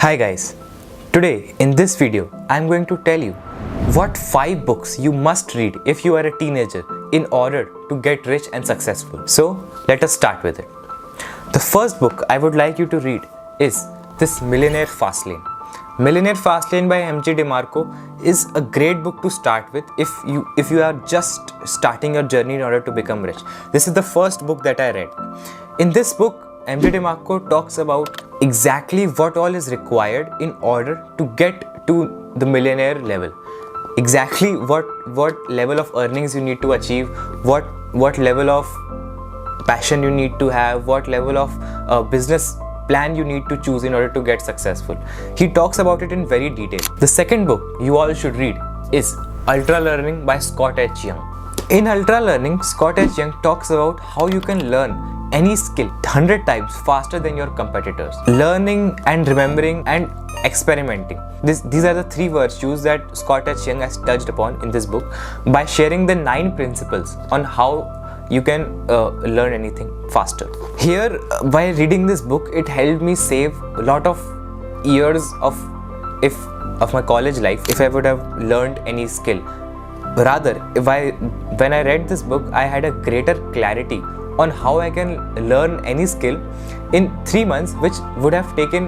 Hi guys, today in this video I am going to tell you what 5 books you must read if you are a teenager in order to get rich and successful. So let us start with it. The first book I would like you to read is this Millionaire Fastlane. Millionaire Fastlane by M.J. DeMarco is a great book to start with if you are just starting your journey in order to become rich. This is the first book that I read. In this book, M.J. DeMarco talks about exactly what all is required in order to get to the millionaire level. Exactly what level of earnings you need to achieve, what level of passion you need to have, what level of business plan you need to choose in order to get successful. He talks about it in very detail. The second book you all should read is Ultra Learning by Scott H. Young. In Ultra Learning, Scott H. Young talks about how you can learn any skill 100 times faster than your competitors. Learning and remembering and experimenting. These are the 3 virtues that Scott H. Young has touched upon in this book by sharing the 9 principles on how you can learn anything faster. Here, by reading this book, it helped me save a lot of years of my college life if I would have learned any skill. Rather, when I read this book, I had a greater clarity on how I can learn any skill in 3 months, which would have taken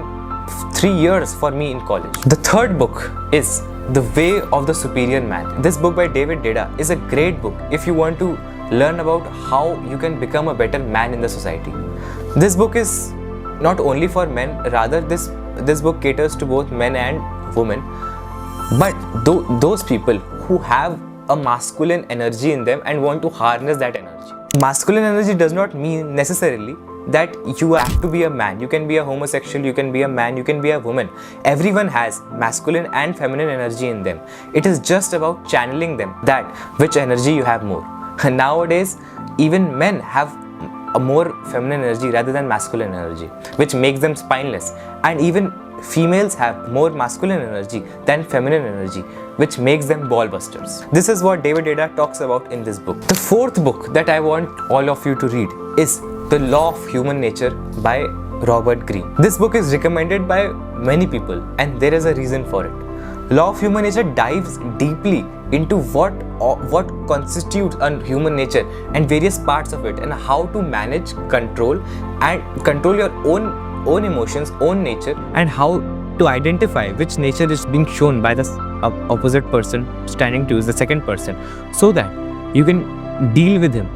3 years for me in college. The third book is The Way of the Superior Man. This book by David Deda is a great book if you want to learn about how you can become a better man in the society. This book is not only for men, rather this book caters to both men and women, but those people who have a masculine energy in them and want to harness that energy. Masculine energy does not mean necessarily that you have to be a man. You can be a homosexual, you can be a man, you can be a woman. Everyone has masculine and feminine energy in them. It is just about channeling them, that which energy you have more. Nowadays, even men have a more feminine energy rather than masculine energy, which makes them spineless. And even females have more masculine energy than feminine energy, which makes them ball busters. This is what David Deda talks about in this book. The fourth book that I want all of you to read is The Law of Human Nature by Robert Greene. This book is recommended by many people and there is a reason for it. Law of Human Nature dives deeply into what constitutes a human nature and various parts of it, and how to manage, control your own emotions, own nature, and how to identify which nature is being shown by the opposite person standing to you, the second person, so that you can deal with him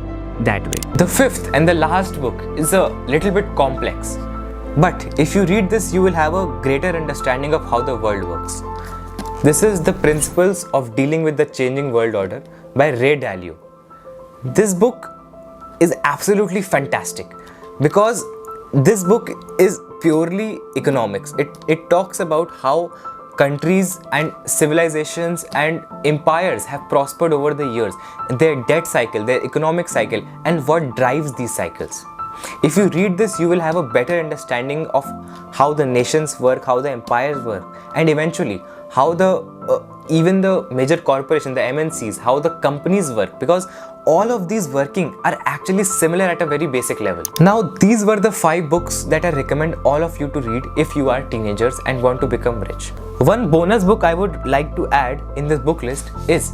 that way. The fifth and the last book is a little bit complex, but if you read this, you will have a greater understanding of how the world works. This is The Principles of Dealing with the Changing World Order by Ray Dalio. This book is absolutely fantastic because this book is purely economics. It talks about how countries and civilizations and empires have prospered over the years, their debt cycle, their economic cycle, and what drives these cycles. If you read this, you will have a better understanding of how the nations work, how the empires work, and eventually how even the major corporations, the MNCs, how the companies work, because all of these working are actually similar at a very basic level. Now, these were the 5 books that I recommend all of you to read if you are teenagers and want to become rich. One bonus book I would like to add in this book list is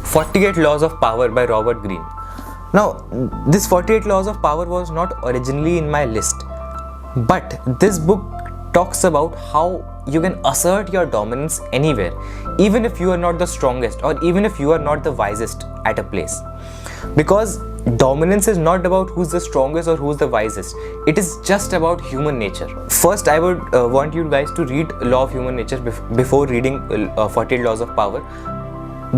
48 Laws of Power by Robert Greene. Now, this 48 Laws of Power was not originally in my list, but this book talks about how you can assert your dominance anywhere, even if you are not the strongest or even if you are not the wisest at a place. Because dominance is not about who's the strongest or who's the wisest. It is just about human nature. First, I would want you guys to read Law of Human Nature before reading 48 Laws of Power,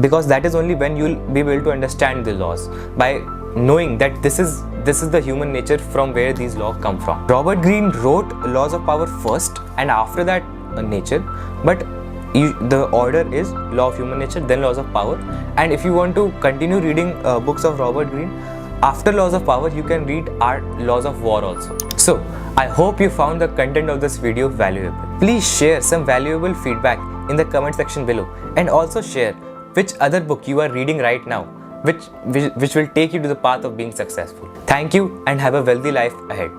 because that is only when you'll be able to understand the laws, by knowing that this is the human nature from where these laws come from. Robert Greene wrote Laws of Power first and after that Nature, but the order is Law of Human Nature, then Laws of Power. And if you want to continue reading books of Robert Greene, after Laws of Power, you can read Laws of War also. So, I hope you found the content of this video valuable. Please share some valuable feedback in the comment section below, and also share which other book you are reading right now, which will take you to the path of being successful. Thank you and have a wealthy life ahead.